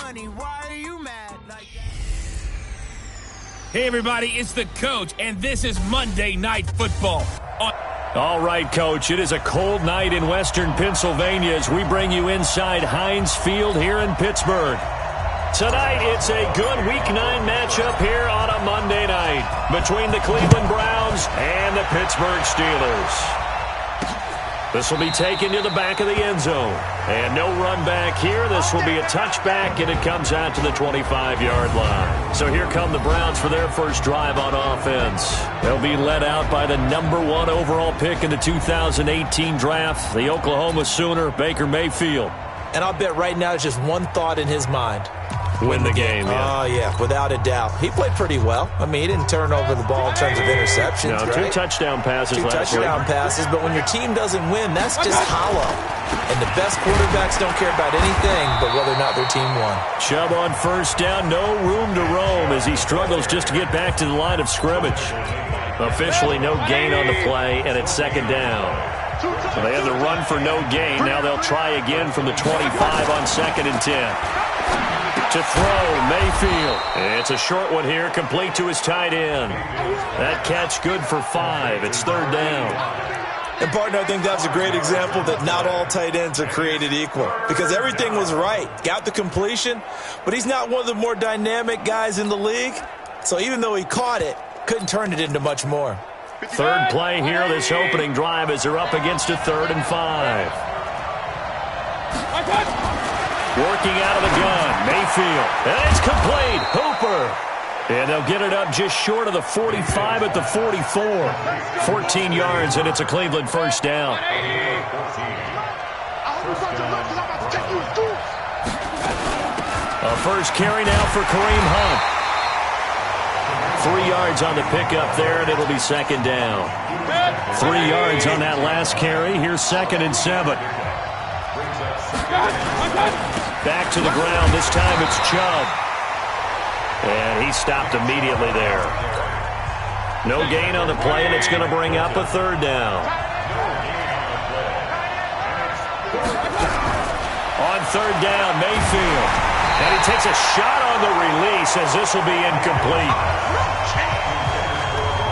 money. Why are you mad? Hey, everybody, it's the coach, and this is Monday Night Football. All right, Coach, it is a cold night in western Pennsylvania as we bring you inside Heinz Field here in Pittsburgh. Tonight, it's a good Week 9 matchup here on a Monday night between the Cleveland Browns and the Pittsburgh Steelers. This will be taken to the back of the end zone. And no run back here. This will be a touchback, and it comes out to the 25-yard line. So here come the Browns for their first drive on offense. They'll be led out by the number 1 overall pick in the 2018 draft, the Oklahoma Sooner, Baker Mayfield. And I'll bet right now it's just one thought in his mind. Win the game, yeah. Oh, yeah, without a doubt. He played pretty well. I mean, he didn't turn over the ball in terms of interceptions, no, right? 2 touchdown passes last week. 2 touchdown passes, but when your team doesn't win, that's just hollow. And the best quarterbacks don't care about anything but whether or not their team won. Chubb on first down, no room to roam as he struggles just to get back to the line of scrimmage. Officially no gain on the play, and it's second down. So they had the run for no gain. Now they'll try again from the 25 on 2nd and 10. To throw, Mayfield. It's a short one here, complete to his tight end. That catch good for 5. It's 3rd down. And, partner, I think that's a great example that not all tight ends are created equal. Because everything was right. Got the completion, but he's not one of the more dynamic guys in the league. So even though he caught it, couldn't turn it into much more. 3rd play here, this opening drive as they're up against a 3rd and 5. Working out of the gun, Mayfield. And it's complete. Hooper. And they'll get it up just short of the 45 at the 44. 14 yards, and it's a Cleveland first down. A first carry now for Kareem Hunt. 3 yards on the pickup there, and it'll be 2nd down. 3 yards on that last carry. Here's 2nd and 7. Back to the ground. This time it's Chubb. And he stopped immediately there. No gain on the play, and it's going to bring up a 3rd down. On 3rd down, Mayfield. And he takes a shot on the release as this will be incomplete.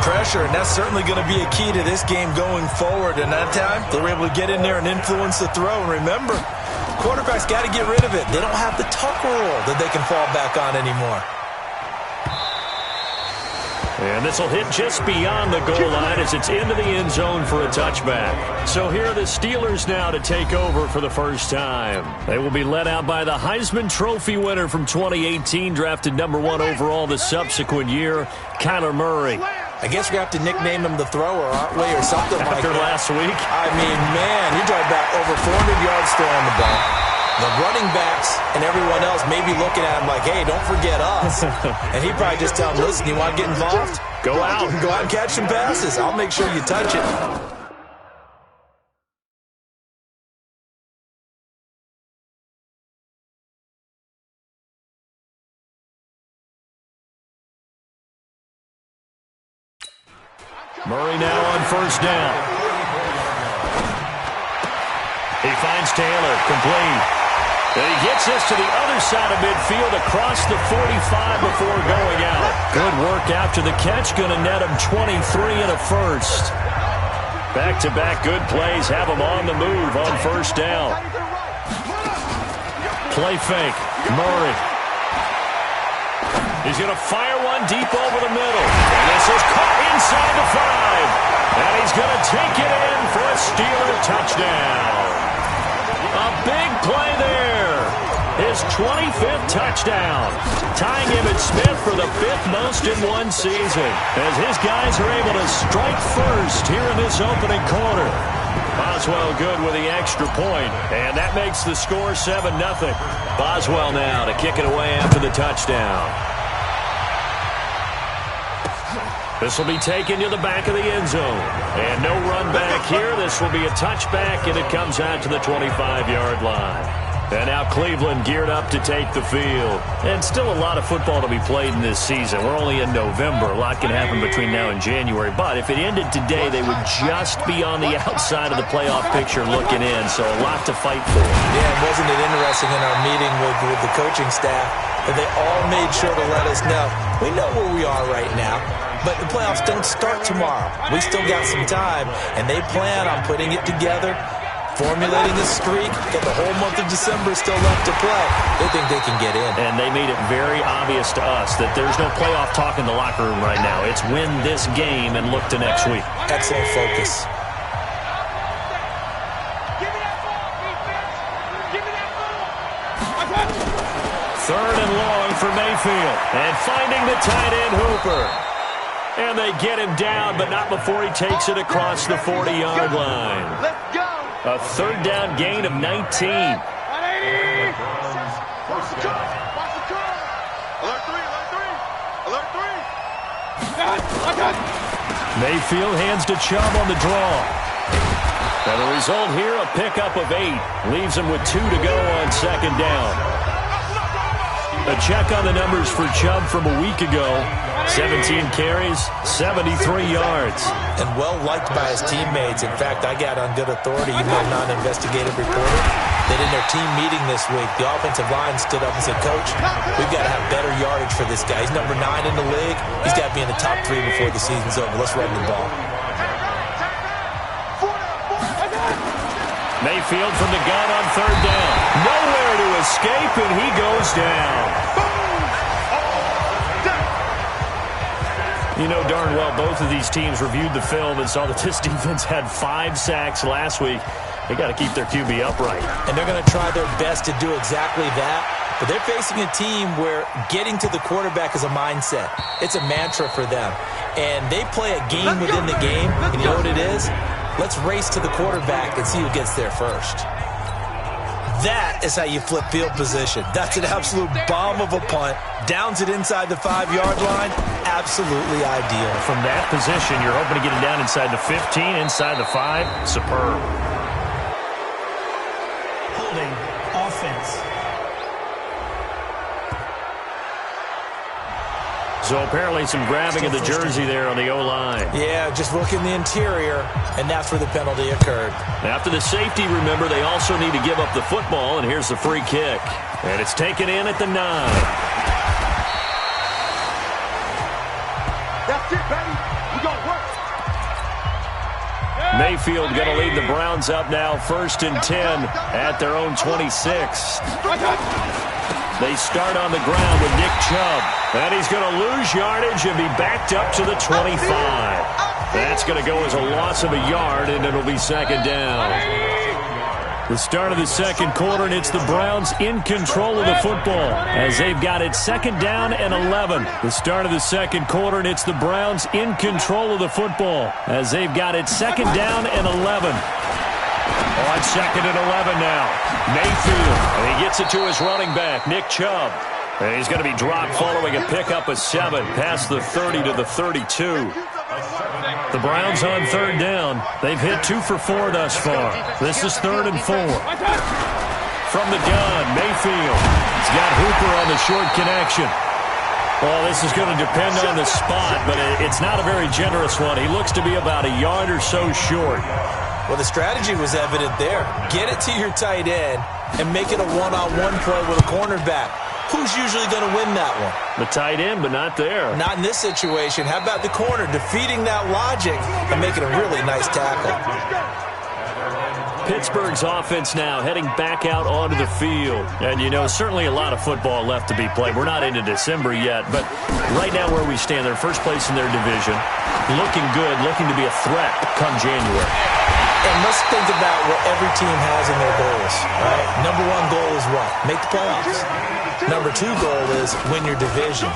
Pressure, and that's certainly going to be a key to this game going forward. And that time, they were able to get in there and influence the throw. And remember, quarterbacks got to get rid of it. They don't have the tuck rule that they can fall back on anymore. And this will hit just beyond the goal line as it's into the end zone for a touchback. So here are the Steelers now to take over for the first time. They will be led out by the Heisman Trophy winner from 2018, drafted number 1 overall the subsequent year, Kyler Murray. I guess we have to nickname him the thrower, aren't we, or something like that. After last week? I mean, man, you're talking about over 400 yards throwing the ball. The running backs and everyone else may be looking at him like, hey, don't forget us. And he probably just tell them, listen, you want to get involved? Go out. Go out and catch some passes. I'll make sure you touch it. Murray now on first down. He finds Taylor, complete. And he gets this to the other side of midfield across the 45 before going out. Good work after the catch, going to net him 23 and a first. Back-to-back good plays have him on the move on first down. Play fake, Murray. He's going to fire one deep over the middle. And this is caught inside the 5. And he's going to take it in for a Steeler touchdown. A big play there. His 25th touchdown. Tying him at Smith for the 5th most in one season. As his guys are able to strike first here in this opening quarter. Boswell good with the extra point. And that makes the score 7-0. Boswell now to kick it away after the touchdown. This will be taken to the back of the end zone. And no run back here. This will be a touchback, and it comes out to the 25-yard line. And now Cleveland geared up to take the field. And still a lot of football to be played in this season. We're only in November. A lot can happen between now and January. But if it ended today, they would just be on the outside of the playoff picture looking in. So a lot to fight for. Yeah, and wasn't it interesting in our meeting with the coaching staff that they all made sure to let us know, we know where we are right now, but the playoffs don't start tomorrow. We still got some time, and they plan on putting it together, formulating a streak, got the whole month of December still left to play. They think they can get in. And they made it very obvious to us that there's no playoff talk in the locker room right now. It's win this game and look to next week. Excellent focus. Third and long for Mayfield. And finding the tight end Hooper. And they get him down, but not before he takes it across the 40-yard line. Let's go. A third down gain of 19. Watch the curl. Alert three. Mayfield hands to Chubb on the draw. And the result here, a pickup of 8. Leaves him with 2 to go on second down. A check on the numbers for Chubb from a week ago. 17 carries, 73 yards. And well-liked by his teammates. In fact, I got on good authority, even though I'm not an investigative reporter, that in their team meeting this week, the offensive line stood up and said, Coach, we've got to have better yardage for this guy. He's number 9 in the league. He's got to be in the top 3 before the season's over. Let's run the ball. Mayfield from the gun on third down. Nowhere to escape, and he goes down. You know darn well both of these teams reviewed the film and saw that this defense had 5 sacks last week. They got to keep their QB upright. And they're going to try their best to do exactly that. But they're facing a team where getting to the quarterback is a mindset. It's a mantra for them. And they play a game within the game. And you know what it is? Let's race to the quarterback and see who gets there first. That is how you flip field position. That's an absolute bomb of a punt. Downs it inside the 5-yard line. Absolutely ideal. From that position, you're hoping to get it down inside the 15, inside the 5. Superb. Holding offense. So apparently some grabbing of the jersey there on the O-line. Yeah, just look in the interior, and that's where the penalty occurred. After the safety, remember, they also need to give up the football, and here's the free kick. And it's taken in at the 9. That's it, baby. We gonna work. Mayfield going to lead the Browns up now, 1st and 10 at their own 26. They start on the ground with Nick Chubb. And he's going to lose yardage and be backed up to the 25. That's going to go as a loss of a yard, and it'll be second down. The start of the second quarter, and it's the Browns in control of the football as they've got it second down and 11. The start of the second quarter, and it's the Browns in control of the football as they've got it second down and 11. On second and 11 now. Mayfield, and he gets it to his running back, Nick Chubb. And he's going to be dropped following a pickup of 7 past the 30 to the 32. The Browns on third down. They've hit 2 for 4 thus far. This is 3rd and 4. From the gun, Mayfield. He's got Hooper on the short connection. Well, this is going to depend on the spot, but it's not a very generous one. He looks to be about a yard or so short. Well, the strategy was evident there. Get it to your tight end and make it a one-on-one play with a cornerback. Who's usually going to win that one? The tight end, but not there. Not in this situation. How about the corner defeating that logic and making a really nice tackle? Pittsburgh's offense now heading back out onto the field. And, you know, certainly a lot of football left to be played. We're not into December yet, but right now where we stand, they're first place in their division. Looking good, looking to be a threat come January. And let's think about what every team has in their goals, right? Number 1 goal is what? Make the playoffs. Number 2 goal is win your division.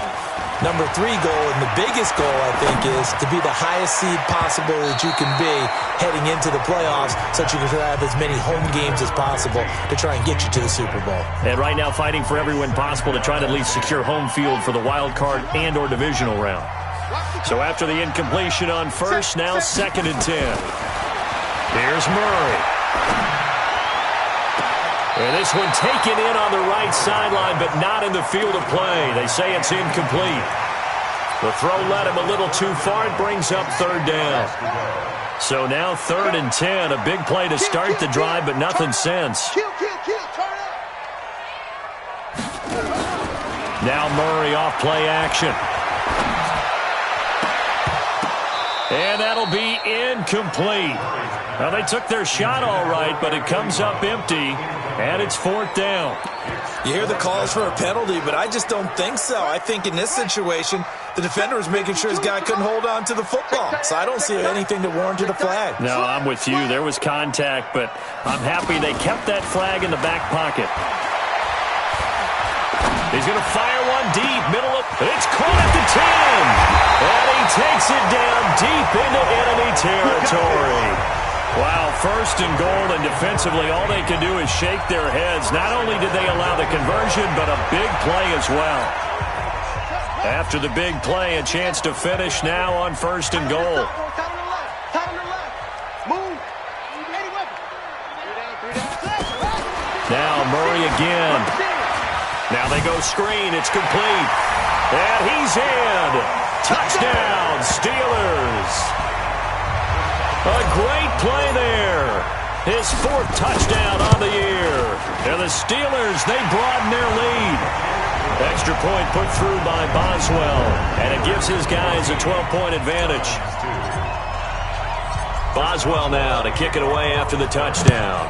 Number 3 goal, and the biggest goal, I think, is to be the highest seed possible that you can be heading into the playoffs so that you can have as many home games as possible to try and get you to the Super Bowl. And right now fighting for every win possible to try to at least secure home field for the wild card and or divisional round. So after the incompletion on first, now 2nd and 10. Here's Murray. And this one taken in on the right sideline, but not in the field of play. They say it's incomplete. The throw led him a little too far. It brings up third down. So now 3rd and 10. A big play to start the drive, but nothing since. Now Murray off play action. And that'll be incomplete. Well, they took their shot all right, but it comes up empty, and it's 4th down. You hear the calls for a penalty, but I just don't think so. I think in this situation, the defender was making sure his guy couldn't hold on to the football. So I don't see anything that warranted a flag. No, I'm with you. There was contact, but I'm happy they kept that flag in the back pocket. He's going to fire one deep, middle of, it's caught at the 10. And he takes it down deep into enemy territory. Wow, 1st and goal, and defensively all they can do is shake their heads. Not only did they allow the conversion, but a big play as well. After the big play, a chance to finish now on 1st and goal. Now Murray again. Now they go screen. It's complete. And he's in. Touchdown, Steelers. A great play there. His 4th touchdown on the year. And the Steelers, they broaden their lead. Extra point put through by Boswell. And it gives his guys a 12-point advantage. Boswell now to kick it away after the touchdown.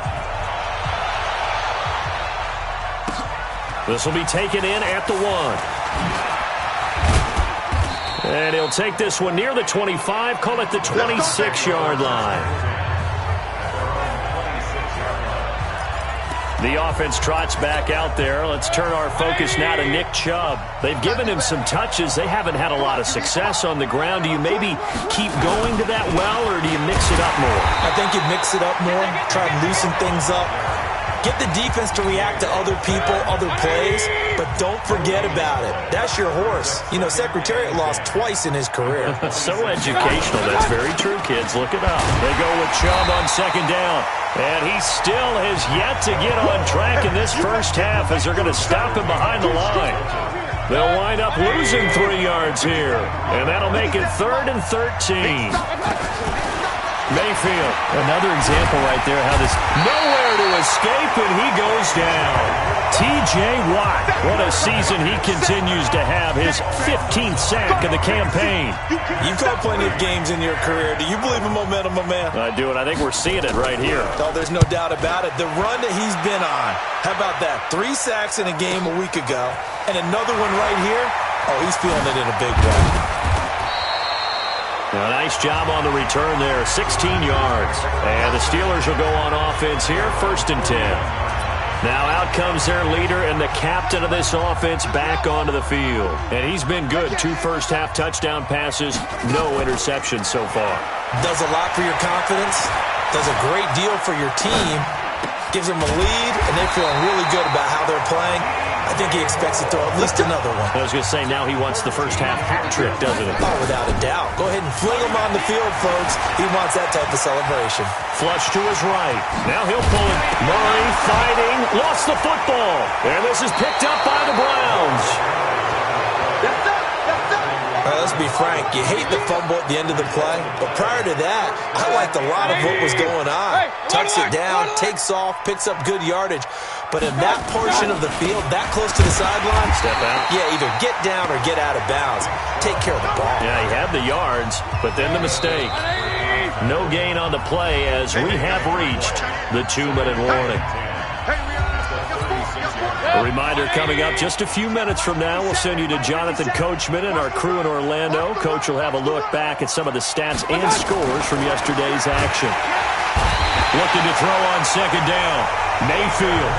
This will be taken in at the 1. And he'll take this one near the 25, call it the 26-yard line. The offense trots back out there. Let's turn our focus now to Nick Chubb. They've given him some touches. They haven't had a lot of success on the ground. Do you maybe keep going to that well, or do you mix it up more? I think you mix it up more, try to loosen things up. Get the defense to react to other people, other plays, but don't forget about it. That's your horse. You know, Secretariat lost twice in his career. So educational. That's very true, kids. Look it up. They go with Chubb on 2nd down. And he still has yet to get on track in this first half as they're going to stop him behind the line. They'll wind up losing 3 yards here. And that'll make it 3rd and 13. Mayfield, another example right there how this nowhere to escape, and he goes down. T.J. Watt, what a season he continues to have, his 15th sack of the campaign. You've called plenty of games in your career. Do you believe in momentum, my man? I do, and I think we're seeing it right here. Oh, there's no doubt about it. The run that he's been on, how about that? 3 sacks in a game a week ago, and another one right here. Oh, he's feeling it in a big way. A nice job on the return there, 16 yards. And the Steelers will go on offense here, 1st and 10. Now out comes their leader and the captain of this offense back onto the field. And he's been good. 2 first-half touchdown passes, no interceptions so far. Does a lot for your confidence, does a great deal for your team, gives them a lead, and they're feeling really good about how they're playing. I think he expects to throw at least another one. I was going to say, now he wants the first-half hat trick, doesn't he? Oh, without a doubt. Go ahead and fling him on the field, folks. He wants that type of celebration. Flush to his right. Now he'll pull it. Murray fighting. Lost the football. And this is picked up by the Browns. Let's be frank. You hate the fumble at the end of the play. But prior to that, I liked a lot of what was going on. Tucks it down, takes off, picks up good yardage. But in that portion of the field, that close to the sideline, step out. Yeah, either get down or get out of bounds. Take care of the ball. Yeah, he had the yards, but then the mistake. No gain on the play as we have reached the 2-minute warning. A reminder coming up just a few minutes from now, we'll send you to Jonathan Coachman and our crew in Orlando. Coach will have a look back at some of the stats and scores from yesterday's action. Looking to throw on 2nd down. Mayfield.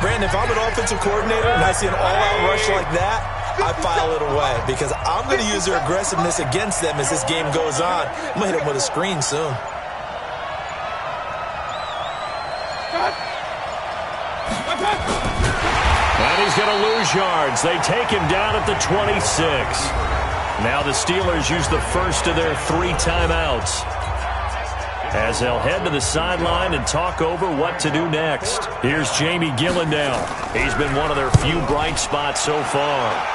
Brandon, if I'm an offensive coordinator and I see an all-out rush like that, I file it away because I'm going to use their aggressiveness against them as this game goes on. I'm going to hit them with a screen soon. And he's going to lose yards. They take him down at the 26. Now the Steelers use the first of their 3 timeouts. as they'll head to the sideline and talk over what to do next. Here's Jamie Gillen now. He's been one of their few bright spots so far.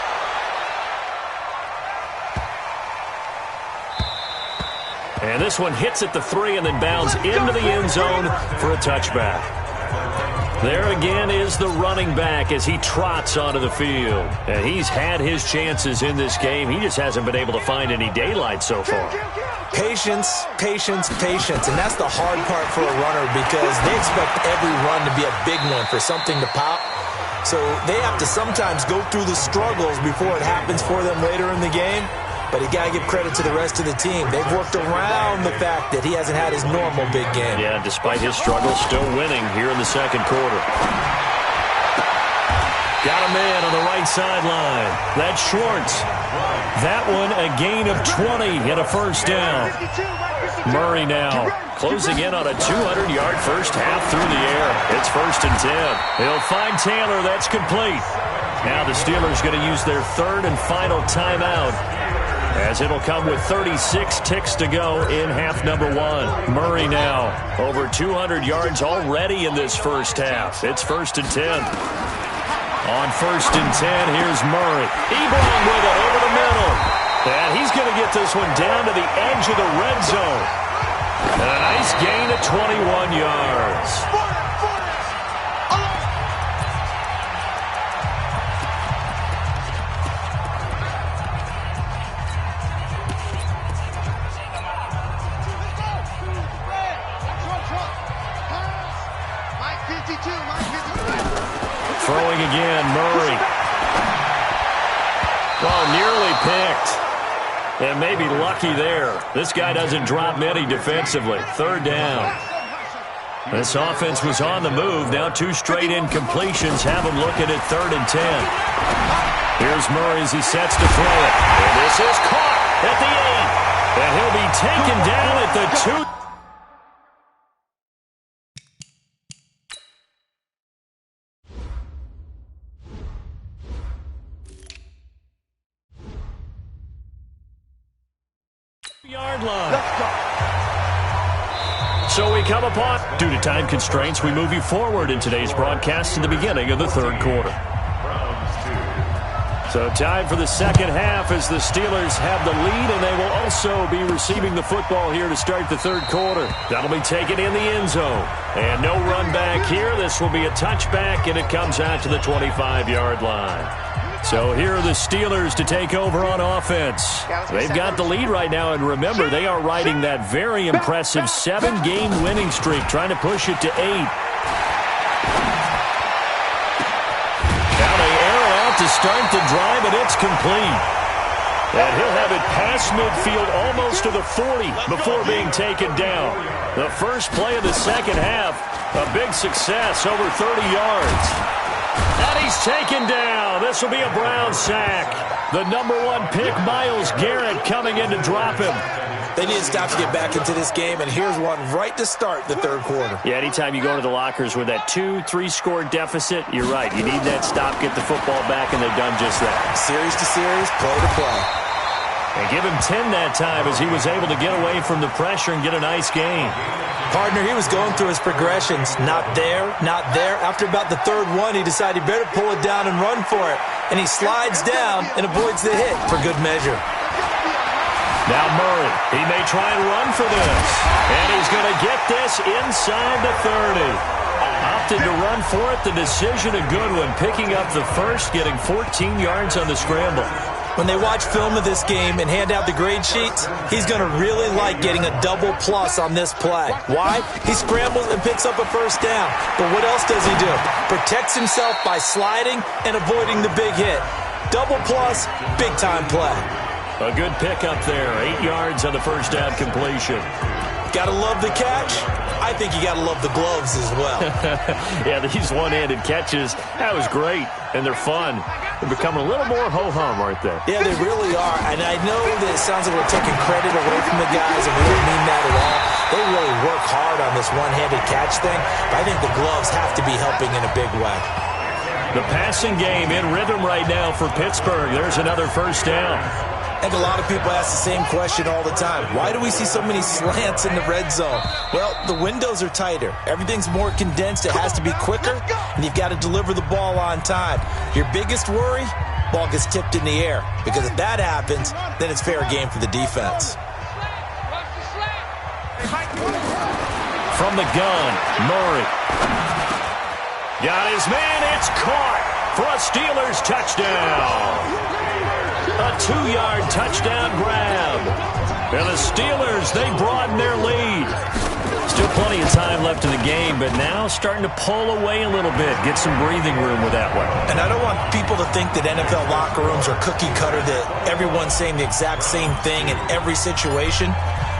And this one hits at the 3 and then bounds into the end zone for a touchback. There again is the running back as he trots onto the field. And he's had his chances in this game. He just hasn't been able to find any daylight so far. Patience, patience, patience. And that's the hard part for a runner because they expect every run to be a big one for something to pop. So they have to sometimes go through the struggles before it happens for them later in the game. But you got to give credit to the rest of the team. They've worked around the fact that he hasn't had his normal big game. Yeah, despite his struggles, still winning here in the second quarter. Got a man on the right sideline. That's Schwartz. That one a gain of 20 and a first down. Murray now closing in on a 200-yard first half through the air. It's 1st and 10. He'll find Taylor. That's complete. Now the Steelers going to use their third and final timeout, as it'll come with 36 ticks to go in half number 1. Murray now over 200 yards already in this first half. It's 1st and 10. On 1st and 10, here's Murray. Ebron with it over the middle. And he's going to get this one down to the edge of the red zone. And a nice gain of 21 yards. Throwing again, Murray. Oh, nearly picked. And maybe lucky there. This guy doesn't drop many defensively. 3rd down. This offense was on the move. Now 2 straight incompletions have him looking at 3rd and 10. Here's Murray as he sets to throw it. And this is caught at the 8. And he'll be taken down at the 2. Yard line. So we come upon, due to time constraints, we move you forward in today's broadcast to the beginning of the 3rd quarter. So time for the second half as the Steelers have the lead, and they will also be receiving the football here to start the 3rd quarter. That'll be taken in the end zone. And no run back here. This will be a touchback, and it comes out to the 25-yard line. So here are the Steelers to take over on offense. They've got the lead right now, and remember, they are riding that very impressive 7-game winning streak, trying to push it to 8. Now they air it out to start the drive, and it's complete. And he'll have it past midfield almost to the 40 before being taken down. The first play of the second half, a big success, over 30 yards. And he's taken down. This will be a Brown sack. The number 1 pick, Myles Garrett, coming in to drop him. They need to stop to get back into this game, and here's one right to start the 3rd quarter. Yeah, anytime you go to the lockers with that 2-3 score deficit, you're right. You need that stop, get the football back, and they've done just that. Series to series, play to play. And give him 10 that time as he was able to get away from the pressure and get a nice gain. Partner, he was going through his progressions. Not there, not there. After about the 3rd one, he decided he better pull it down and run for it. And he slides down and avoids the hit for good measure. Now Murray, he may try and run for this. And he's going to get this inside the 30. Opted to run for it. The decision a good one. Picking up the first, getting 14 yards on the scramble. When they watch film of this game and hand out the grade sheets, he's going to really like getting a double plus on this play. Why? He scrambles and picks up a first down. But what else does he do? Protects himself by sliding and avoiding the big hit. Double plus, big-time play. A good pickup there. 8 yards on the first down completion. Gotta love the catch. I think you gotta love the gloves as well. Yeah, these one-handed catches, that was great, and they're fun. They're becoming a little more ho-hum, aren't they? Yeah, they really are, and I know that it sounds like we're taking credit away from the guys, and we don't mean that at all. They really work hard on this one-handed catch thing, but I think the gloves have to be helping in a big way. The passing game in rhythm right now for Pittsburgh. There's another first down. I think a lot of people ask the same question all the time. Why do we see so many slants in the red zone? Well, the windows are tighter. Everything's more condensed. It has to be quicker, and you've got to deliver the ball on time. Your biggest worry? Ball gets tipped in the air. Because if that happens, then it's fair game for the defense. From the gun, Murray. Got his man. It's caught for a Steelers touchdown. A 2-yard touchdown grab. And the Steelers, they broaden their lead. Still plenty of time left in the game, but now starting to pull away a little bit. Get some breathing room with that one. And I don't want people to think that NFL locker rooms are cookie cutter, that everyone's saying the exact same thing in every situation.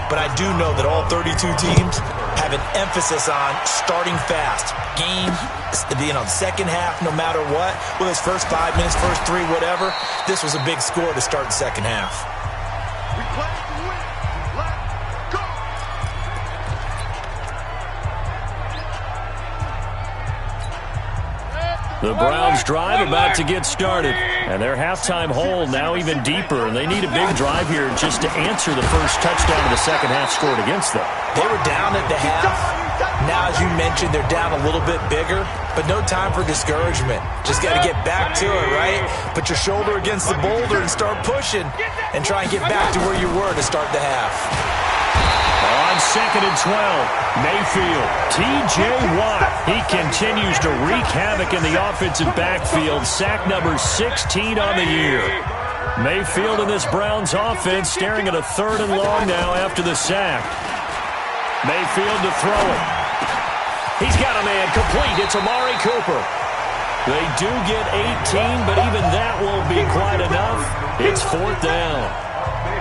But I do know that all 32 teams have an emphasis on starting fast. Game, the second half, no matter what. Whether it's first 5 minutes, first 3, whatever. This was a big score to start the second half. We play to win. Let's go. The Browns drive about to get started. And their halftime hole now even deeper. And they need a big drive here just to answer the first touchdown of the second half scored against them. They were down at the half. Now, as you mentioned, they're down a little bit bigger. But no time for discouragement. Just got to get back to it, right? Put your shoulder against the boulder and start pushing. And try and get back to where you were to start the half. On 2nd and 12, Mayfield, T.J. Watt. He continues to wreak havoc in the offensive backfield. Sack number 16 on the year. Mayfield in this Browns offense staring at a 3rd and long now after the sack. Mayfield to throw it. He's got a man complete. It's Amari Cooper. They do get 18, but even that won't be quite enough. It's 4th down.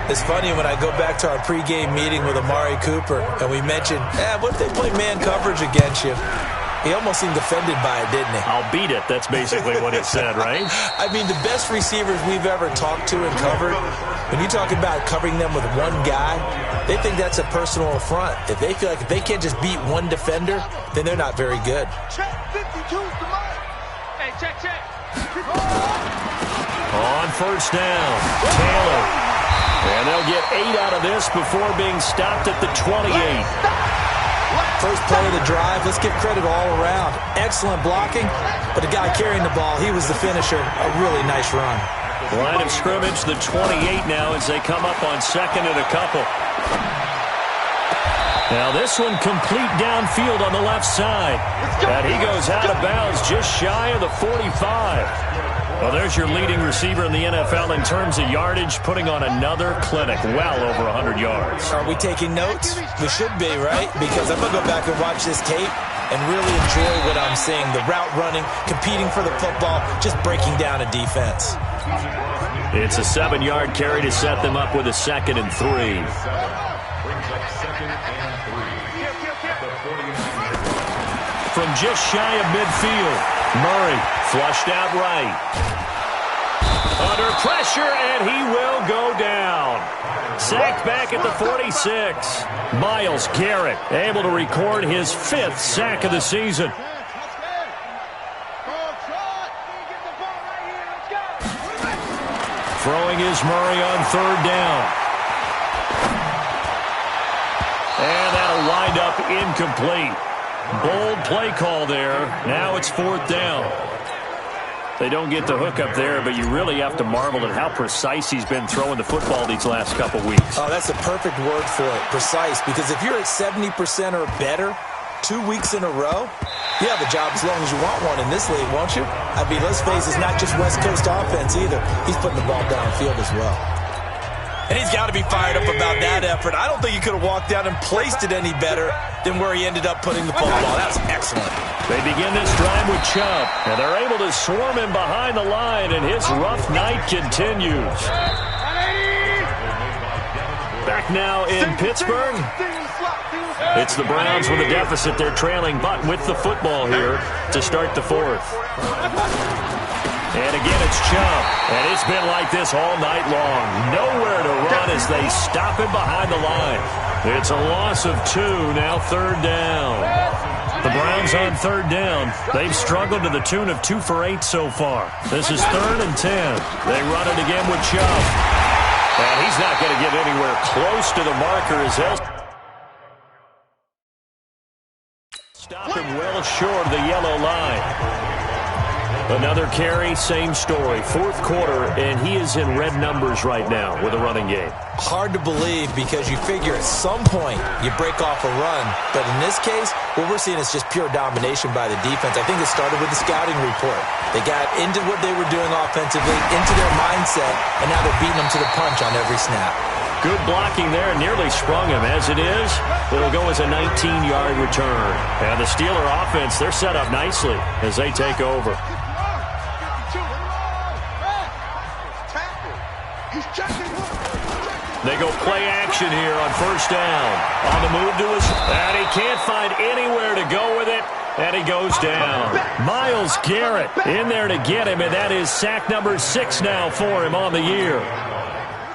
It's funny when I go back to our pregame meeting with Amari Cooper and we mentioned, what if they play man coverage against you? He almost seemed offended by it, didn't he? I'll beat it. That's basically what he said, right? I mean, the best receivers we've ever talked to and covered, when you talk about covering them with one guy, they think that's a personal affront. If they feel like if they can't just beat one defender, then they're not very good. Check 52's the mark. Hey, check. On 1st down, Taylor. And they'll get 8 out of this before being stopped at the 28. First play of the drive, let's give credit all around. Excellent blocking, but the guy carrying the ball, he was the finisher. A really nice run. Line of scrimmage, the 28 now as they come up on 2nd and a couple. Now this one complete downfield on the left side. And he goes out of bounds just shy of the 45. Well, there's your leading receiver in the NFL in terms of yardage, putting on another clinic, well over 100 yards. Are we taking notes? We should be, right? Because I'm going to go back and watch this tape and really enjoy what I'm seeing. The route running, competing for the football, just breaking down a defense. It's a 7-yard carry to set them up with a 2nd and 3. From just shy of midfield, Murray flushed out right. Under pressure, and he will go down. Sacked back at the 46. Myles Garrett able to record his 5th sack of the season. Throwing is Murray on 3rd down. And that'll wind up incomplete. Bold play call there. Now it's 4th down. They don't get the hook up there, but you really have to marvel at how precise he's been throwing the football these last couple weeks. Oh, that's a perfect word for it, precise, because if you're at 70% or better 2 weeks in a row, you have a job as long as you want one in this league, won't you? I mean, let's face it, it's not just West Coast offense either. He's putting the ball downfield as well. And he's got to be fired up about that effort. I don't think he could have walked down and placed it any better than where he ended up putting the football. That was excellent. They begin this drive with Chubb, and they're able to swarm him behind the line, and his rough night continues. Back now in Pittsburgh. It's the Browns with a deficit. They're trailing, but with the football here to start the 4th. And again, it's Chubb. And it's been like this all night long. Nowhere to run as they stop him behind the line. It's a loss of 2, now 3rd down. The Browns on 3rd down. They've struggled to the tune of 2 for 8 so far. This is 3rd and 10. They run it again with Chubb. And he's not going to get anywhere close to the marker as they'll stop him well short of the yellow line. Another carry, same story. Fourth quarter, and he is in red numbers right now with a running game. Hard to believe because you figure at some point you break off a run. But in this case, what we're seeing is just pure domination by the defense. I think it started with the scouting report. They got into what they were doing offensively, into their mindset, and now they're beating them to the punch on every snap. Good blocking there, nearly sprung him. As it is, it'll go as a 19-yard return. And the Steeler offense, they're set up nicely as they take over. They go play action here on first down. On the move to his, and he can't find anywhere to go with it, and he goes down. Myles Garrett in there to get him, and that is sack number 6 now for him on the year.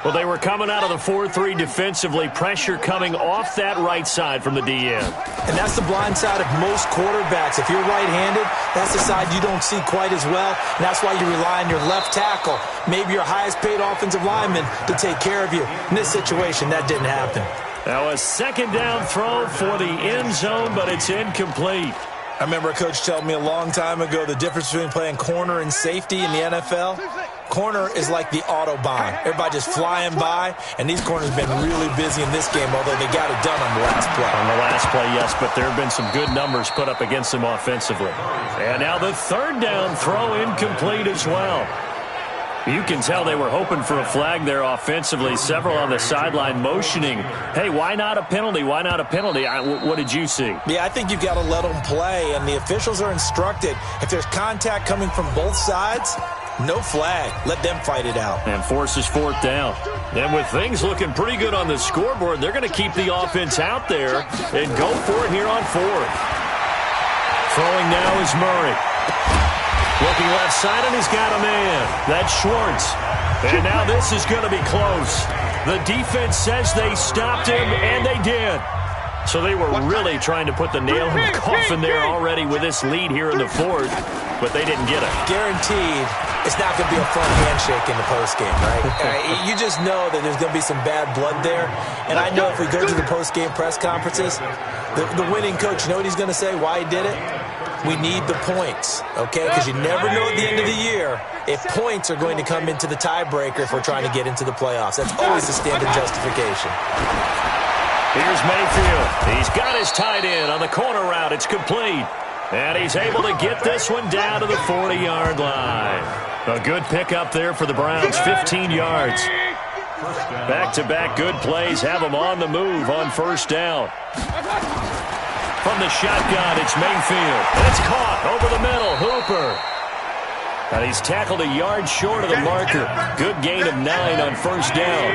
Well, they were coming out of the 4-3 defensively. Pressure coming off that right side from the DN. And that's the blind side of most quarterbacks. If you're right-handed, that's the side you don't see quite as well. And that's why you rely on your left tackle, maybe your highest-paid offensive lineman, to take care of you. In this situation, that didn't happen. Now a second down throw for the end zone, but it's incomplete. I remember a coach telling me a long time ago the difference between playing corner and safety in the NFL. Corner is like the Autobahn. Everybody just flying by, and these corners have been really busy in this game, although they got it done on the last play. On the last play, yes, but there have been some good numbers put up against them offensively. And now the third down throw incomplete as well. You can tell they were hoping for a flag there offensively. Several on the sideline motioning, hey, why not a penalty? Why not a penalty? What did you see? Yeah, I think you've got to let them play, and the officials are instructed. If there's contact coming from both sides, no flag. Let them fight it out. And forces fourth down. And with things looking pretty good on the scoreboard, they're going to keep the offense out there and go for it here on fourth. Throwing now is Murray. Looking left side, and he's got a man. That's Schwartz. And now this is going to be close. The defense says they stopped him, and they did. So they were really trying to put the nail in the coffin there already with this lead here in the fourth, but they didn't get it. Guaranteed it's not going to be a fun handshake in the postgame, right? You just know that there's going to be some bad blood there. And I know if we go to the postgame press conferences, the winning coach, you know what he's going to say, why he did it? We need the points, okay? Because you never know at the end of the year if points are going to come into the tiebreaker if we're trying to get into the playoffs. That's always the standard justification. Here's Mayfield. He's got his tight end on the corner route. It's complete. And he's able to get this one down to the 40-yard line. A good pickup there for the Browns, 15 yards. Back-to-back good plays have them on the move on first down. From the shotgun, it's Mayfield. It's caught over the middle. Hooper. And he's tackled a yard short of the marker. Good gain of 9 on first down.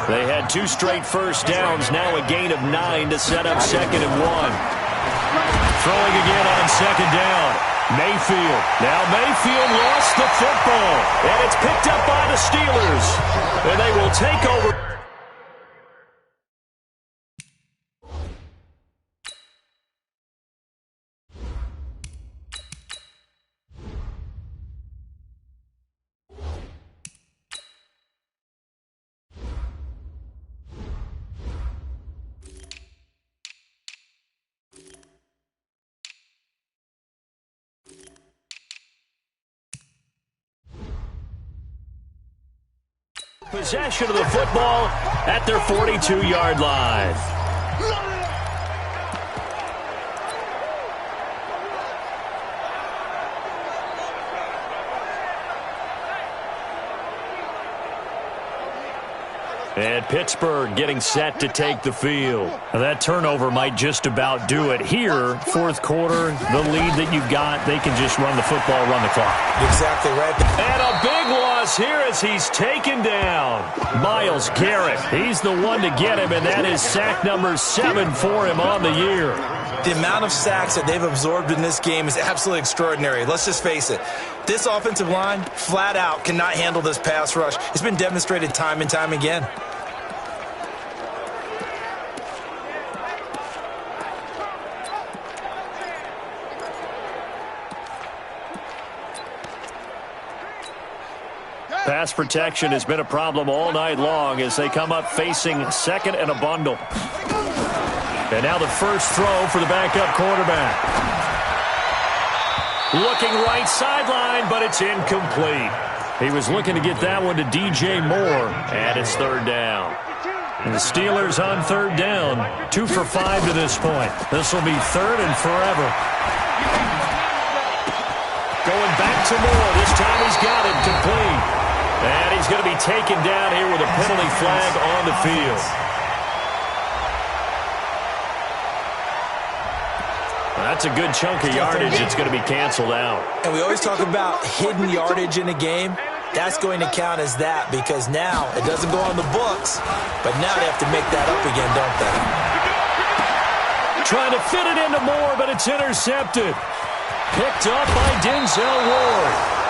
They had 2 straight first downs. Now a gain of 9 to set up 2nd and 1. Throwing again on 2nd down. Mayfield. Now Mayfield lost the football. And it's picked up by the Steelers. And they will take over. Possession of the football at their 42-yard line. And Pittsburgh getting set to take the field. Now that turnover might just about do it. Here, fourth quarter, the lead that you've got, they can just run the football, run the clock. Exactly right. And a big loss here as he's taken down. Myles Garrett, he's the one to get him, and that is sack number 7 for him on the year. The amount of sacks that they've absorbed in this game is absolutely extraordinary. Let's just face it. This offensive line, flat out, cannot handle this pass rush. It's been demonstrated time and time again. Pass protection has been a problem all night long as they come up facing second and a bundle. And now the first throw for the backup quarterback. Looking right sideline, but it's incomplete. He was looking to get that one to DJ Moore, and it's third down. And the Steelers on third down, 2 for 5 to this point. This will be third and forever. Going back to Moore. This time he's got it complete. And he's going to be taken down here with a penalty flag on the field. That's a good chunk of yardage. It's going to be canceled out. And we always talk about hidden yardage in a game. That's going to count as that because now it doesn't go on the books, but now they have to make that up again, don't they? Trying to fit it into Moore, but it's intercepted. Picked up by Denzel Ward.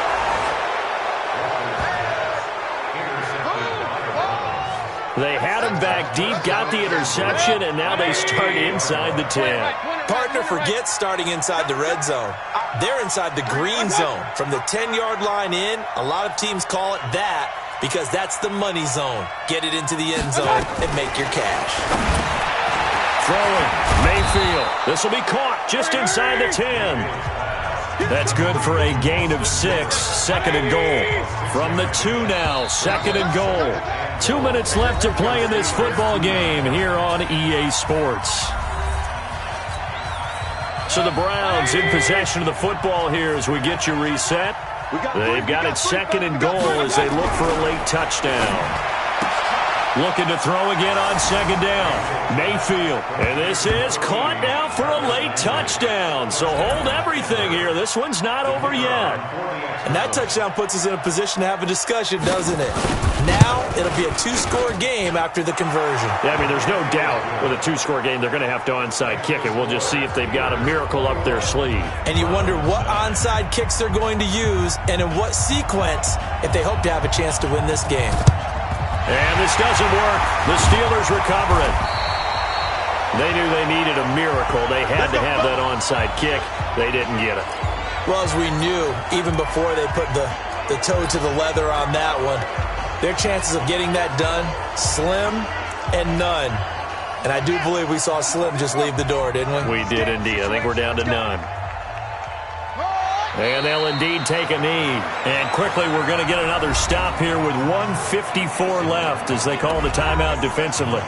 They had him back deep, got the interception, and now they start inside the 10. Partner forgets starting inside the red zone. They're inside the green zone. From the 10-yard line in, a lot of teams call it that because that's the money zone. Get it into the end zone and make your cash. Throwing, Mayfield. This will be caught just inside the 10. That's good for a gain of 6, second and goal. From the 2 now, second and goal. 2 minutes left to play in this football game here on EA Sports. So the Browns in possession of the football here as we get you reset. They've got it second and goal as they look for a late touchdown. Looking to throw again on second down. Mayfield. And this is caught now for a late touchdown. So hold everything here. This one's not over yet. And that touchdown puts us in a position to have a discussion, doesn't it? Now it'll be a 2-score game after the conversion. Yeah, I mean, there's no doubt with a 2-score game they're going to have to onside kick it. We'll just see if they've got a miracle up their sleeve. And you wonder what onside kicks they're going to use and in what sequence if they hope to have a chance to win this game. And this doesn't work. The Steelers recover it. They knew they needed a miracle. They had to have that onside kick. They didn't get it. Well, as we knew, even before they put the toe to the leather on that one, their chances of getting that done, slim and none. And I do believe we saw Slim just leave the door, didn't we? We did indeed. I think we're down to none. And they'll indeed take a knee. And quickly we're going to get another stop here with 1:54 left as they call the timeout defensively.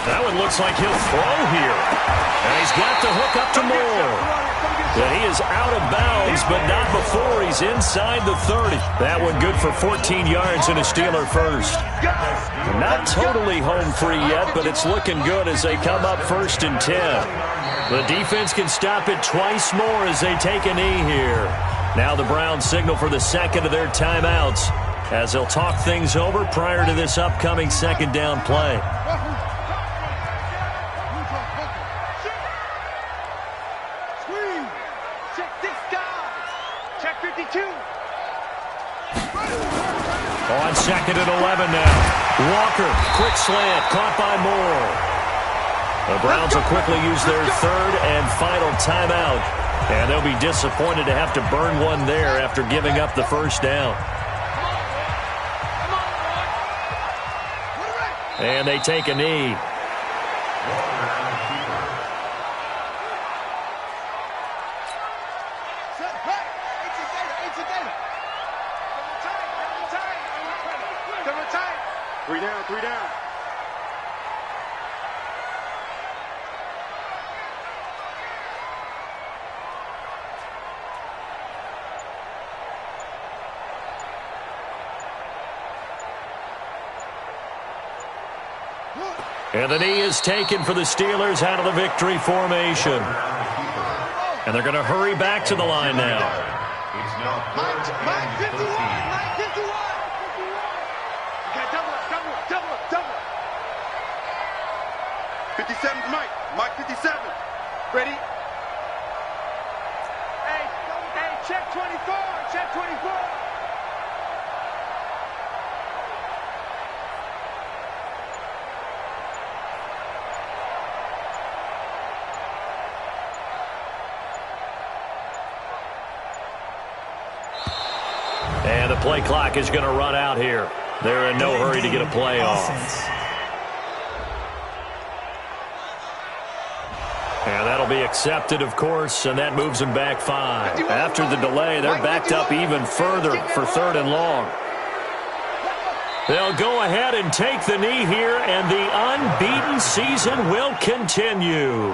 That one looks like he'll throw here. And he's got the hook up to Moore. And he is out of bounds, but not before he's inside the 30. That one good for 14 yards and a Steeler first. Not totally home free yet, but it's looking good as they come up 1st and 10. The defense can stop it twice more as they take a knee here. Now the Browns signal for the second of their timeouts as they'll talk things over prior to this upcoming second down play. On second and 11 now. Walker, quick slant, caught by Moore. The Browns will quickly use their third and final timeout. And they'll be disappointed to have to burn one there after giving up the first down. And they take a knee. Three down. And the knee is taken for the Steelers out of the victory formation. And they're going to hurry back to the line now. Mike 51. Okay, double up. 57's Mike. Mike 57. Ready? Hey, check 24. check 24. And the play clock is going to run out here. They're in no hurry to get a play off. And that'll be accepted, of course, and that moves them back 5. After the delay, they're backed up even further for 3rd and long. They'll go ahead and take the knee here, and the unbeaten season will continue.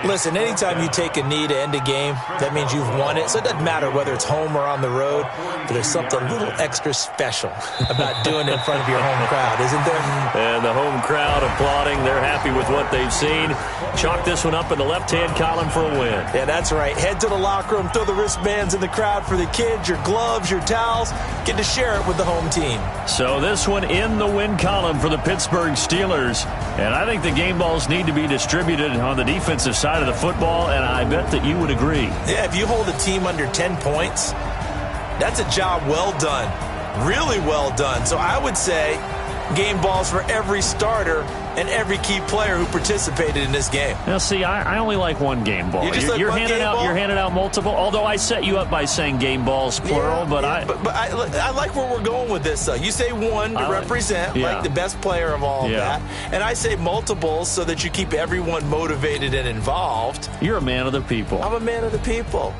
Listen, anytime you take a knee to end a game, that means you've won it. So it doesn't matter whether it's home or on the road, but there's something a little extra special about doing it in front of your home crowd, isn't there? And the home crowd applauding. They're happy with what they've seen. Chalk this one up in the left-hand column for a win. Yeah, that's right. Head to the locker room, throw the wristbands in the crowd for the kids, your gloves, your towels. Get to share it with the home team. So this one in the win column for the Pittsburgh Steelers. And I think the game balls need to be distributed on the defensive side of the football, and I bet that you would agree. Yeah, if you hold a team under 10 points, that's a job well done. Really well done. So I would say game balls for every starter and every key player who participated in this game. Now, see, I only like one game ball. You're handing out multiple, although I set you up by saying game balls, plural. But I like where we're going with this, though. You say one to represent, like the best player of all of that. And I say multiples so that you keep everyone motivated and involved. You're a man of the people. I'm a man of the people.